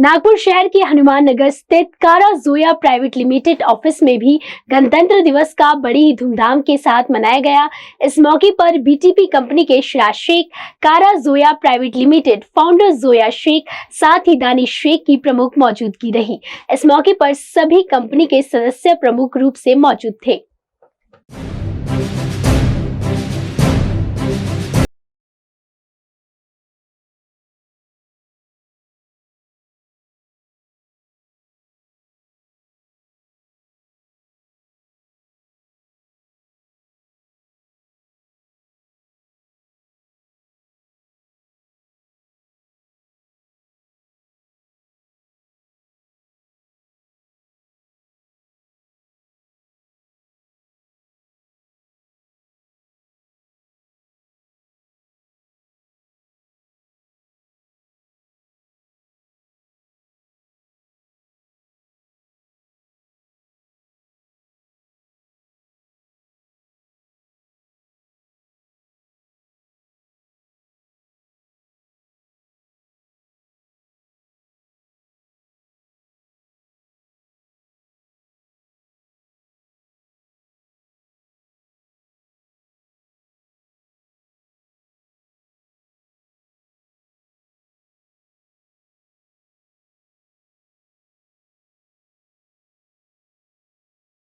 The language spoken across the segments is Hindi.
नागपुर शहर के हनुमान नगर स्थित कारा जोया प्राइवेट लिमिटेड ऑफिस में भी गणतंत्र दिवस का बड़ी ही धूमधाम के साथ मनाया गया। इस मौके पर बीटीपी कंपनी के Shiraz Shaikh, Kara Zoya private limited founder Zoya Shaikh, साथ ही दानिश शेख की प्रमुख मौजूदगी रही। इस मौके पर सभी कंपनी के सदस्य प्रमुख रूप से मौजूद थे।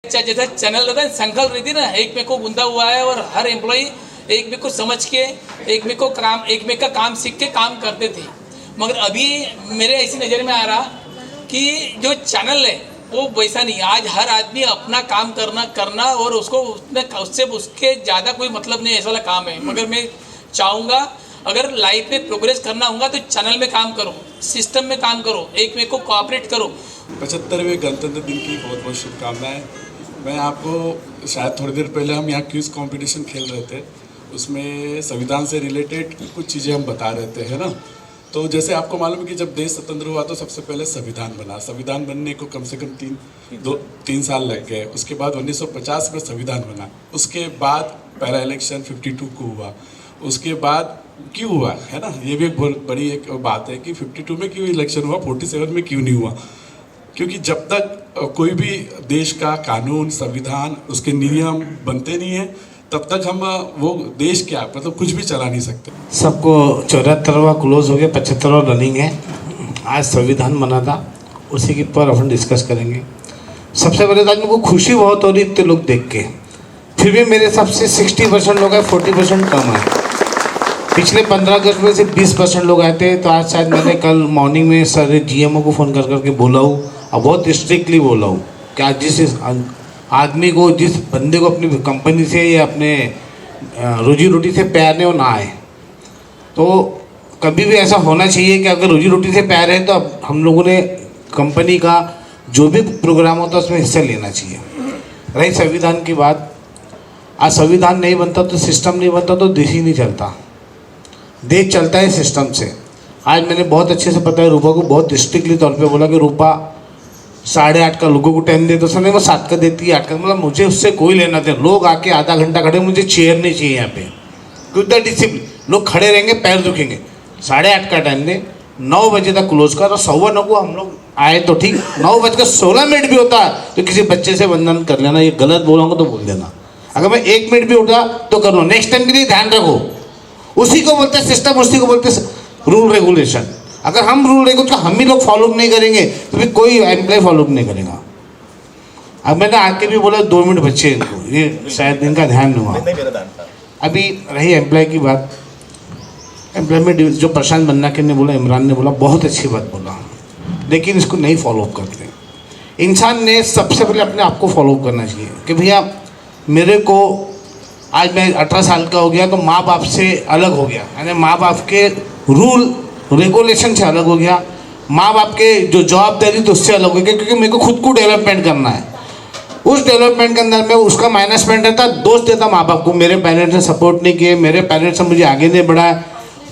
जैसा चैनल रहता है, संकल्प रहती है ना, एक में को बुंदा हुआ है और हर एम्प्लॉय एक में को समझ के एक में का काम सीख के काम करते थे। मगर अभी मेरे ऐसी नज़र में आ रहा कि जो चैनल है वो वैसा नहीं। आज हर आदमी अपना काम करना और उससे उसके ज़्यादा कोई मतलब नहीं, ऐसा वाला काम है। मगर मैं चाहूँगा अगर लाइफ में प्रोग्रेस करना होगा तो चैनल में काम करो, सिस्टम में काम करो, एक में को कोऑपरेट करो। 75वें गणतंत्र दिन की बहुत बहुत शुभकामनाएं। मैं आपको शायद थोड़ी देर पहले हम यहाँ क्विज कंपटीशन खेल रहे थे, उसमें संविधान से रिलेटेड कुछ चीज़ें हम बता रहे थे, है ना। तो जैसे आपको मालूम है कि जब देश स्वतंत्र हुआ तो सबसे पहले संविधान बना। संविधान बनने को कम से कम तीन साल लग गए। उसके बाद 1950 में संविधान बना। उसके बाद पहला इलेक्शन 52 को हुआ। उसके बाद क्यों हुआ, है ना, ये भी एक बहुत बड़ी एक बात है कि 52 में क्यों इलेक्शन हुआ, 47 में क्यों नहीं हुआ। क्योंकि जब तक कोई भी देश का कानून, संविधान, उसके नियम बनते नहीं हैं, तब तक हम वो देश क्या मतलब कुछ भी चला नहीं सकते। सबको 74वां क्लोज हो गया, 75वां रनिंग है। आज संविधान बना था, उसी के ऊपर अपन डिस्कस करेंगे। सबसे पहले तो आज मुझको खुशी बहुत हो रही इतने लोग देख के। फिर भी मेरे हिसाब से 60% लोग आए, 40% कम है। पिछले 15 अगस्त में से 20% लोग आए थे। तो आज शायद मैंने कल मॉर्निंग में सारे GMO को फ़ोन कर करके बोला हूँ और बहुत स्ट्रिक्टली बोला हूँ कि आज जिस आदमी को, जिस बंदे को अपनी कंपनी से या अपने रोजी रोटी से प्यार नहीं, वो ना आए। तो कभी भी ऐसा होना चाहिए कि अगर रोजी रोटी से प्यार है तो अब हम लोगों ने कंपनी का जो भी प्रोग्राम होता है उसमें हिस्सा लेना चाहिए। रही संविधान की बात, आज संविधान नहीं बनता तो सिस्टम नहीं बनता तो देश ही नहीं चलता। देश चलता है सिस्टम से। आज मैंने बहुत अच्छे से पता है, रूपा को बहुत स्ट्रिक्टली तौर पे बोला कि रूपा 8:30 का लोगों को टाइम दे, तो उसने वो 7 का देती है, 8 का। मतलब मुझे उससे कोई लेना था। लोग आके आधा घंटा खड़े, मुझे चेयर नहीं चाहिए यहाँ पे। क्योंकि डिसिप्लिन, लोग खड़े रहेंगे, पैर दुखेंगे। 8:30 का टाइम दे, 9 बजे तक क्लोज कर। और 9:15 को हम लोग आए तो ठीक, 9:16 भी होता तो किसी बच्चे से वंदन कर लेना। ये गलत बोलूँगा तो बोल देना। अगर मैं 1 मिनट भी उठा तो कर लो। नेक्स्ट टाइम के लिए ध्यान रखो। उसी को बोलते हैं सिस्टम, उसी को बोलते हैं रूल रेगुलेशन। अगर हम रूल रेगुलेशन हम ही लोग फॉलो नहीं करेंगे तो फिर कोई एम्प्लॉय फॉलो नहीं करेगा। अब मैंने आके भी बोला 2 मिनट बच्चे इनको, ये शायद इनका ध्यान नहीं हुआ। अभी रही एम्प्लॉय की बात। एम्प्लॉय में जो प्रशांत बन्नाके ने बोला, इमरान ने बोला, बहुत अच्छी बात बोला, लेकिन इसको नहीं फॉलो करते। इंसान ने सबसे पहले अपने आप को फॉलो करना चाहिए कि भैया मेरे को, आज मैं 18 साल का हो गया तो माँ बाप से अलग हो गया, यानी माँ बाप के रूल रेगुलेशन से अलग हो गया, माँ बाप के जो जवाबदारी तो उससे अलग हो गया। क्योंकि मेरे को खुद को डेवलपमेंट करना है। उस डेवलपमेंट के अंदर में उसका माइनस पॉइंट रहता, दोष देता माँ बाप को, मेरे पेरेंट्स ने सपोर्ट नहीं किए, मेरे पेरेंट्स ने मुझे आगे नहीं बढ़ाया।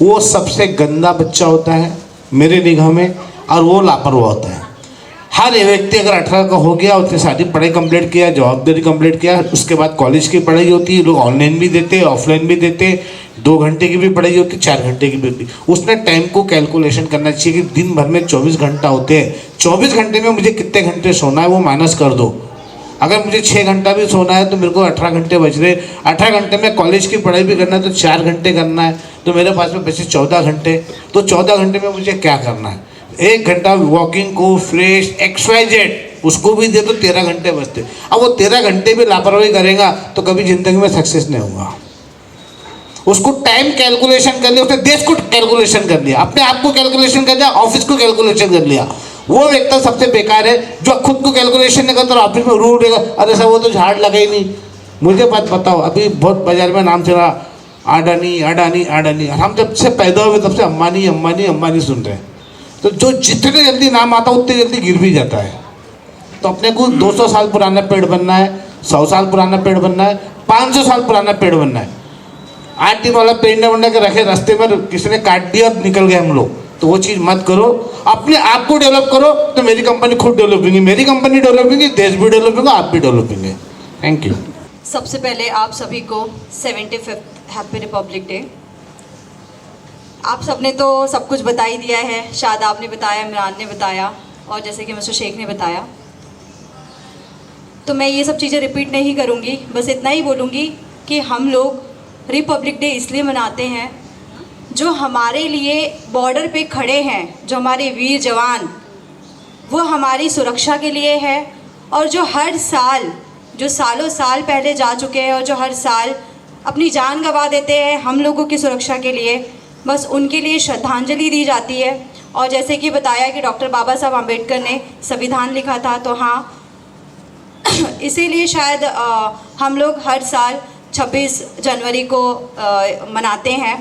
वो सबसे गंदा बच्चा होता है मेरे निगाह में, और वो लापरवाह होता है। हर व्यक्ति अगर 18 का हो गया, उसने सारी पढ़ाई कंप्लीट किया, जवाबदारी कंप्लीट किया, उसके बाद कॉलेज की पढ़ाई होती है, लोग ऑनलाइन भी देते हैं, ऑफलाइन भी देते हैं, 2 घंटे की भी पढ़ाई होती है, 4 घंटे की भी होती है। उसने टाइम को कैलकुलेशन करना चाहिए कि दिन भर में 24 घंटा होते हैं, 24 घंटे में मुझे कितने घंटे सोना है वो माइनस कर दो। अगर मुझे 6 घंटा भी सोना है तो मेरे को 18 घंटे बच रहे, 18 घंटे में कॉलेज की पढ़ाई भी करना है तो 4 घंटे करना है, तो मेरे पास में बचे 14 घंटे। तो 14 घंटे में मुझे क्या करना है? 1 घंटा वॉकिंग को, फ्रेश, XYZ उसको भी दे तो 13 घंटे बचते। अब वो 13 घंटे भी लापरवाही करेगा तो कभी ज़िंदगी में सक्सेस नहीं होगा। उसको टाइम कैलकुलेशन कर लिया, उसने देश को कैलकुलेशन कर लिया, अपने आप को कैलकुलेशन कर लिया, ऑफिस को कैलकुलेशन कर लिया। वो व्यक्ति सबसे बेकार है जो खुद को कैलकुलेशन नहीं करता और ऑफिस में रूल रहेगा, अरे सर वो तो झाड़ लगा ही नहीं। मुझे बात बताओ, अभी बहुत बाजार में नाम चला अडानी अडानी अडानी, हम जब से पैदा हुए तब से अंबानी अंबानी अंबानी सुन रहे हैं। तो जो जितने जल्दी नाम आता है उतने जल्दी गिर भी जाता है। तो अपने को 200 साल पुराना पेड़ बनना है, 100 साल पुराना पेड़ बनना है, 500 साल पुराना पेड़ बनना है। 8 दिन वाला पेड़ न बनने के रखे रास्ते में किसी ने काट दिया और निकल गए हम लोग, तो वो चीज़ मत करो। अपने आप को डेवलप करो तो मेरी कंपनी खुद डेवलप होगी, मेरी कंपनी डेवलप होगी, देश भी डेवलप होगा, आप भी डेवलप होंगे। Thank you. सबसे पहले आप सभी को 75th हैप्पी रिपब्लिक डे। आप सबने तो सब कुछ बता ही दिया है, शादाब ने बताया, इमरान ने बताया और जैसे कि मिस्टर शेख ने बताया, तो मैं ये सब चीज़ें रिपीट नहीं करूँगी। बस इतना ही बोलूँगी कि हम लोग रिपब्लिक डे इसलिए मनाते हैं, जो हमारे लिए बॉर्डर पे खड़े हैं, जो हमारे वीर जवान, वो हमारी सुरक्षा के लिए है, और जो हर साल, जो सालों साल पहले जा चुके हैं और जो हर साल अपनी जान गंवा देते हैं हम लोगों की सुरक्षा के लिए, बस उनके लिए श्रद्धांजलि दी जाती है। और जैसे कि बताया कि डॉक्टर बाबा साहब आम्बेडकर ने संविधान लिखा था, तो हाँ इसीलिए शायद हम लोग हर साल 26 जनवरी को मनाते हैं।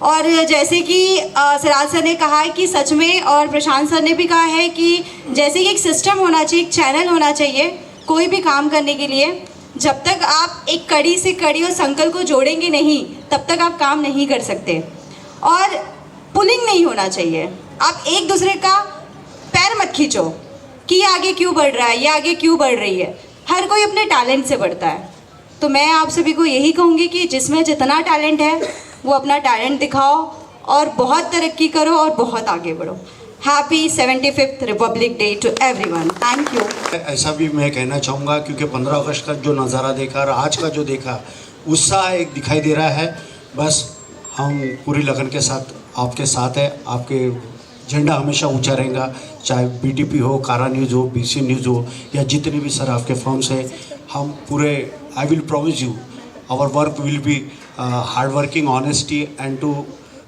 और जैसे कि सिराज सर ने कहा है कि सच में, और प्रशांत सर ने भी कहा है कि जैसे कि एक सिस्टम होना चाहिए, एक चैनल होना चाहिए कोई भी काम करने के लिए। जब तक आप एक कड़ी से कड़ी और संकल को जोड़ेंगे नहीं, तब तक आप काम नहीं कर सकते। और पुलिंग नहीं होना चाहिए, आप एक दूसरे का पैर मत खींचो कि ये आगे क्यों बढ़ रहा है, ये आगे क्यों बढ़ रही है। हर कोई अपने टैलेंट से बढ़ता है। तो मैं आप सभी को यही कहूँगी कि जिसमें जितना टैलेंट है वो अपना टैलेंट दिखाओ और बहुत तरक्की करो और बहुत आगे बढ़ो। Happy 75th Republic Day to everyone. Thank you. ऐसा भी मैं कहना चाहूँगा, क्योंकि 15 अगस्त का जो नज़ारा देखा और आज का जो देखा, उत्साह एक दिखाई दे रहा है। बस हम पूरी लगन के साथ आपके साथ है, आपके झंडा हमेशा ऊंचा रहेगा, चाहे BTP हो, कारा न्यूज़ हो, BC न्यूज़ हो, या जितने भी सर आपके फर्म्स हैं। हम पूरे, I will promise you, our work will be hard working, honesty and to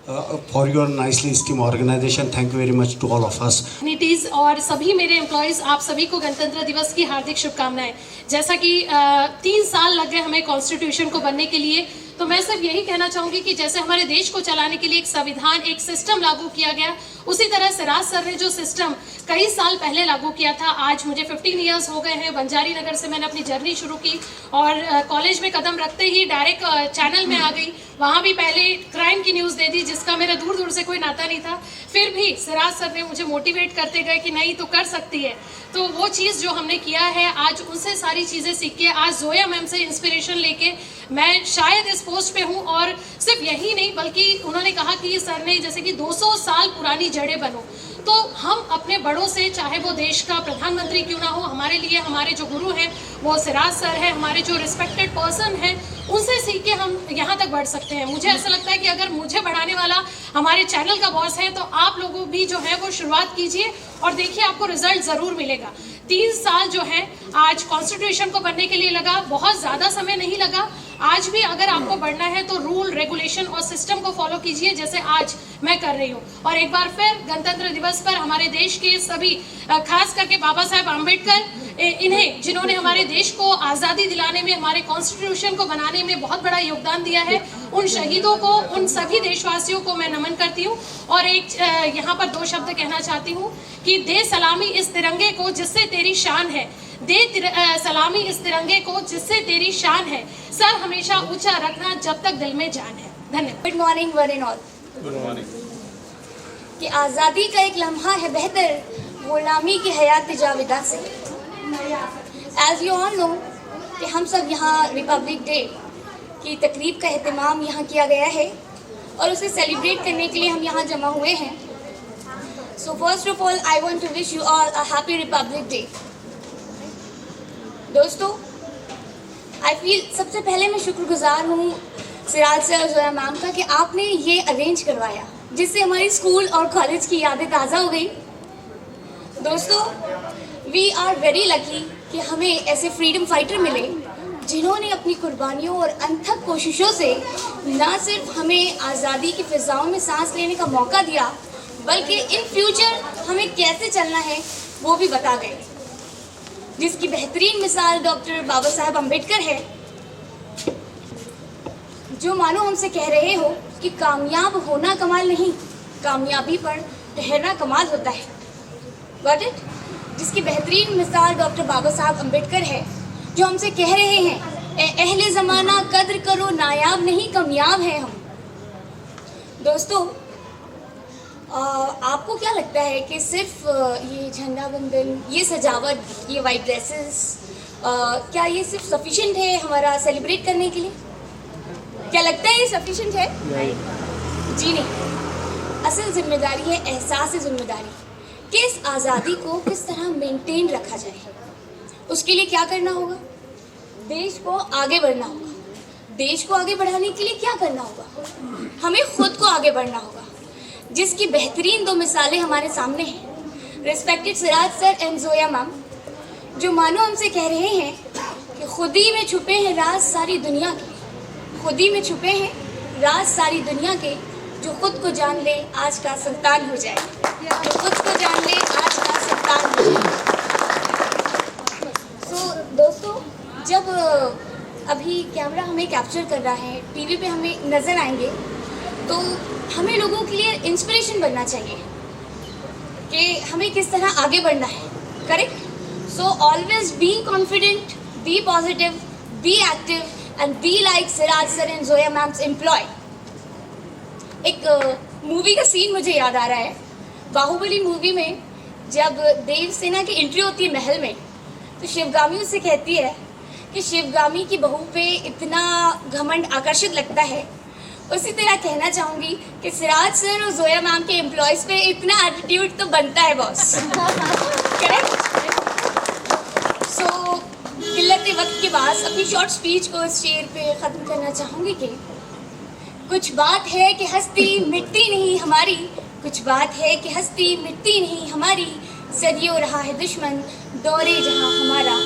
for your nicely steam organization. Thank you very much to all of us. नीटीज़ और सभी मेरे एम्प्लॉयज़, आप सभी को गणतंत्र दिवस की हार्दिक शुभकामनाएं। जैसा कि 3 साल लग गए हमें कॉन्स्टिट्यूशन को बनने के लिए, तो मैं सिर्फ यही कहना चाहूँगी कि जैसे हमारे देश को चलाने के लिए एक संविधान, एक सिस्टम लागू किया गया, उसी तरह सिराज सर ने जो सिस्टम कई साल पहले लागू किया था, आज मुझे 15 ईयर्स हो गए हैं। बंजारी नगर से मैंने अपनी जर्नी शुरू की और कॉलेज में कदम रखते ही डायरेक्ट चैनल में आ गई। वहाँ भी पहले क्राइम की न्यूज़ दे दी, जिसका मेरा दूर दूर से कोई नाता नहीं था। फिर भी सिराज सर ने मुझे मोटिवेट करते गए कि नहीं तो कर सकती है। तो वो चीज़ जो हमने किया है, आज उनसे सारी चीज़ें सीख के, आज जोया मैम से इंस्पिरेशन लेके मैं शायद इस पोस्ट पे हूँ। और सिर्फ यही नहीं, बल्कि उन्होंने कहा कि सर ने जैसे कि 200 साल पुरानी जड़ें बनो, तो हम अपने बड़ों से, चाहे वो देश का प्रधानमंत्री क्यों ना हो, हमारे लिए हमारे जो गुरु हैं वो सिराज सर हैं, हमारे जो रिस्पेक्टेड पर्सन हैं, उनसे सीख के हम यहाँ तक बढ़ सकते हैं। मुझे ऐसा लगता है कि अगर मुझे बढ़ाने वाला हमारे चैनल का बॉस है, तो आप लोगों भी जो है वो शुरुआत कीजिए और देखिए आपको रिजल्ट ज़रूर मिलेगा। 3 साल जो है आज कॉन्स्टिट्यूशन को बनने के लिए लगा, बहुत ज़्यादा समय नहीं लगा। आज भी अगर आपको बढ़ना है तो रूल, रेगुलेशन और सिस्टम को फॉलो कीजिए, जैसे आज मैं कर रही हूँ। और एक बार फिर गणतंत्र दिवस पर हमारे देश के सभी, खास करके बाबा साहेब आम्बेडकर, इन्हें जिन्होंने हमारे देश को आज़ादी दिलाने में, हमारे कॉन्स्टिट्यूशन को बनाने में बहुत बड़ा योगदान दिया है, उन शहीदों को, उन सभी देशवासियों को मैं नमन करती हूँ। और एक यहाँ पर 2 शब्द कहना चाहती हूँ कि दे सलामी इस तिरंगे को जिससे तेरी शान है, दे सलामी इस तिरंगे को जिससे तेरी शान है, सर हमेशा ऊंचा रखना जब तक दिल में जान है। धन्यवाद। Good morning one and all. कि आज़ादी का एक लम्हा है बेहतर, गुलामी की हयात जावेदा से। एज यू ऑल नो कि हम सब यहाँ रिपब्लिक डे की तकरीब का एहतमाम यहाँ किया गया है और उसे सेलिब्रेट करने के लिए हम यहाँ जमा हुए हैं। So first of all I want to wish you all a happy Republic Day. दोस्तों, आई फील सबसे पहले मैं शुक्रगुजार हूँ सिराज सर और जोया मैम का कि आपने ये अरेंज करवाया, जिससे हमारी स्कूल और कॉलेज की यादें ताज़ा हो गई। दोस्तों, वी आर वेरी लकी कि हमें ऐसे फ्रीडम फाइटर मिले जिन्होंने अपनी कुर्बानियों और अनथक कोशिशों से न सिर्फ हमें आज़ादी की फ़िज़ाओं में सांस लेने का मौका दिया, बल्कि इन फ्यूचर हमें कैसे चलना है वो भी बता गए, जिसकी बेहतरीन मिसाल डॉक्टर बाबा साहब अम्बेडकर है, जो मानो हमसे कह रहे हो कि कामयाब होना कमाल नहीं, कामयाबी पर ठहरना कमाल होता है। Got it? जिसकी बेहतरीन मिसाल डॉक्टर बाबा साहब अम्बेडकर है, जो हमसे कह रहे हैं ए अहले ज़माना कद्र करो, नायाब नहीं कामयाब हैं हम। दोस्तों, आपको क्या लगता है कि सिर्फ ये झंडा बंदन, ये सजावट, ये वाइट ड्रेसेस, क्या ये सिर्फ सफिशिएंट है हमारा सेलिब्रेट करने के लिए? क्या लगता है ये सफिशिएंट है? जी नहीं। असल जिम्मेदारी है एहसास जिम्मेदारी कि इस आज़ादी को किस तरह मेंटेन रखा जाए। उसके लिए क्या करना होगा? देश को आगे बढ़ना होगा। देश को आगे बढ़ाने के लिए क्या करना होगा? हमें खुद को आगे बढ़ना होगा, जिसकी बेहतरीन 2 मिसालें हमारे सामने हैं। Respected Siraj sir and Zoya ma'am, जो मानो हमसे कह रहे हैं कि खुदी में छुपे हैं राज सारी दुनिया के, खुदी में छुपे हैं राज सारी दुनिया के, जो खुद को जान ले आज का सुल्तान हो जाए, जो खुद को जान ले आज का सुल्तान हो जाए। सो दोस्तों, जब अभी कैमरा हमें कैप्चर कर रहा है, टीवी पे हमें नज़र आएंगे, तो हमें लोगों के लिए इंस्पिरेशन बनना चाहिए कि हमें किस तरह आगे बढ़ना है। Correct? So always be confident, be positive, be active and be like Siraj sir and Zoya ma'am's employ. एक मूवी का सीन मुझे याद आ रहा है। बाहुबली मूवी में जब देवसेना की एंट्री होती है महल में, तो शिवगामी उससे कहती है कि शिवगामी की बहू पे इतना घमंड आकर्षित लगता है। उसी तरह कहना चाहूँगी कि सिराज सर और जोया मैम के एम्प्लॉयज़ पे इतना एटीट्यूड तो बनता है बॉस। करेक्ट? सो किल्लत वक्त के बाद अपनी शॉर्ट स्पीच को इस शेर पे ख़त्म करना चाहूँगी कि कुछ बात है कि हस्ती मिटती नहीं हमारी, कुछ बात है कि हस्ती मिटती नहीं हमारी, सदियों रहा है दुश्मन दौरे जहाँ हमारा,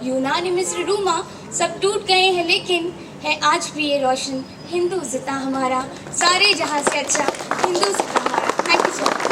यूनान मिस्र रूमा सब टूट गए हैं लेकिन है आज भी ये रोशन हिंदू ज़िता हमारा, सारे जहाँ से अच्छा हिंदू ज़िता हमारा। Thank you so much.